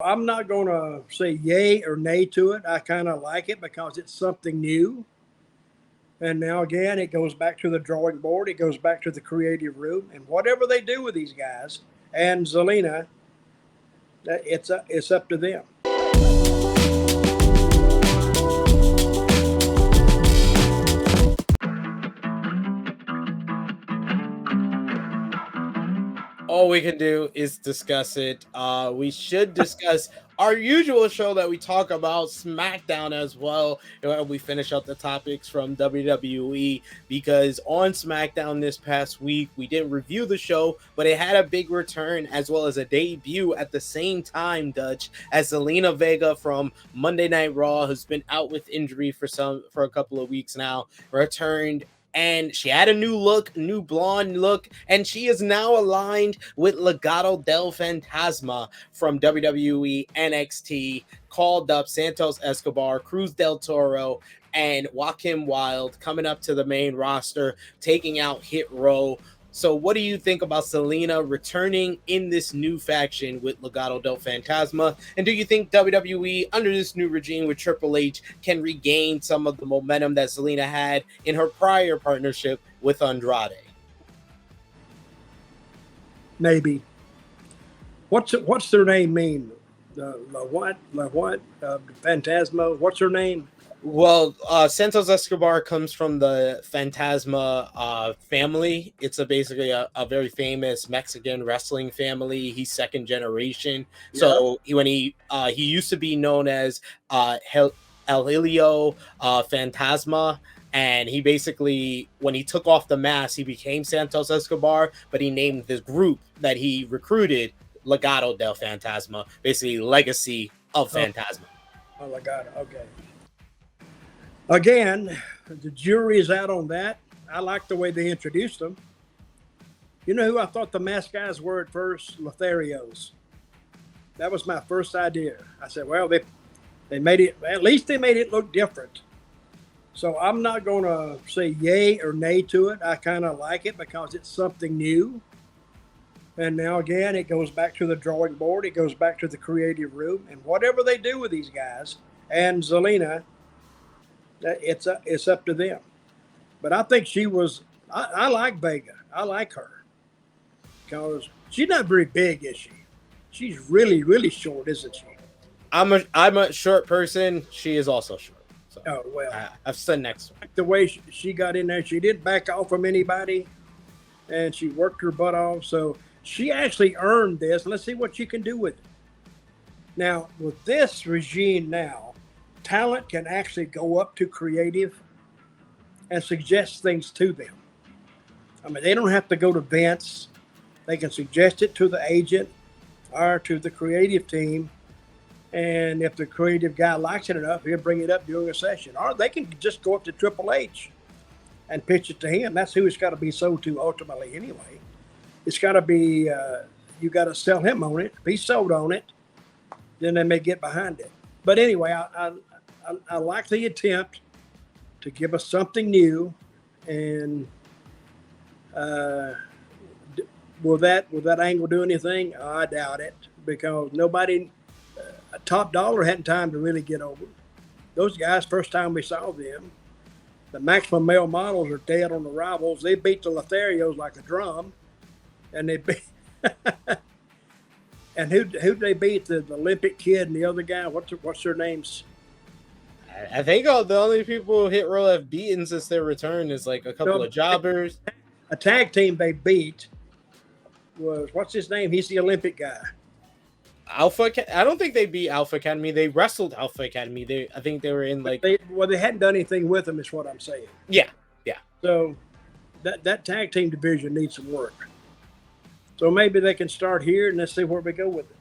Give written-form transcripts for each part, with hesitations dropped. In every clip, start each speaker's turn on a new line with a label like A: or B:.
A: I'm not going to say yay or nay to it. I kind of like it because it's something new. And now again, it goes back to the drawing board. It goes back to the creative room, and whatever they do with these guys and Zelina, it's up to them.
B: All we can do is discuss it. We should discuss our usual show that we talk about, SmackDown, as well. We finish up the topics from WWE, because on SmackDown this past week, we didn't review the show, but it had a big return as well as a debut at the same time, Dutch, as Zelina Vega from Monday Night Raw, who's been out with injury for a couple of weeks now, returned. And she had a new look, new blonde look, and she is now aligned with Legado Del Fantasma from WWE NXT, called up Santos Escobar, Cruz del Toro, and Joaquin Wilde coming up to the main roster, taking out Hit Row. So what do you think about Zelina returning in this new faction with Legado del Fantasma? And do you think WWE, under this new regime with Triple H, can regain some of the momentum that Zelina had in her prior partnership with Andrade?
A: Maybe. What's their name mean? The what? Phantasma? What's her name?
B: Well, Santos Escobar comes from the Fantasma family. It's basically a very famous Mexican wrestling family. He's second generation. Yeah. So he used to be known as El Helio Fantasma. And he basically, when he took off the mask, he became Santos Escobar, but he named this group that he recruited Legado del Fantasma, basically legacy of Fantasma.
A: Oh, Legado, okay. Again, the jury is out on that. I like the way they introduced them. You know who I thought the mask guys were at first? Lotharios. That was my first idea. I said, well, they made it, at least they made it look different. So I'm not going to say yay or nay to it. I kind of like it because it's something new. And now again, it goes back to the drawing board. It goes back to the creative room. And whatever they do with these guys and Zelina, it's up to them. But I think she was, I like Vega. I like her because she's not very big, is she? She's really, really short, isn't she?
B: I'm a short person. She is also short. So
A: oh, well.
B: I've stood next to her.
A: The way she got in there, she didn't back off from anybody, and she worked her butt off. So she actually earned this. Let's see what she can do with it. Now, with this regime now, talent can actually go up to creative and suggest things to them. I mean, they don't have to go to Vince. They can suggest it to the agent or to the creative team. And if the creative guy likes it enough, he'll bring it up during a session. Or they can just go up to Triple H and pitch it to him. That's who it's got to be sold to ultimately anyway. It's got to be, you got to sell him on it. If he's sold on it, then they may get behind it. But anyway, I like the attempt to give us something new, and will that angle do anything? I doubt it, because nobody, Top Dollar hadn't time to really get over. Those guys, first time we saw them, the Maximum Male Models are dead on arrivals. They beat the Lotharios like a drum, and they beat. And who'd they beat? The Olympic kid and the other guy. What's their names?
B: I think the only people who Hit Row have beaten since their return is like a couple of jobbers.
A: A tag team they beat was, what's his name? He's the Olympic guy.
B: Alpha. I don't think they beat Alpha Academy. They wrestled Alpha Academy. I think they were in like.
A: They hadn't done anything with them, is what I'm saying.
B: Yeah.
A: So that tag team division needs some work. So maybe they can start here, and let's see where we go with it.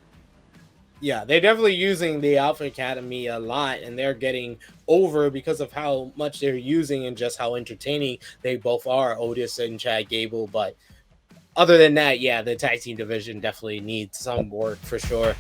B: Yeah, they're definitely using the Alpha Academy a lot, and they're getting over because of how much they're using and just how entertaining they both are, Otis and Chad Gable. But other than that, yeah, the tag team division definitely needs some work for sure.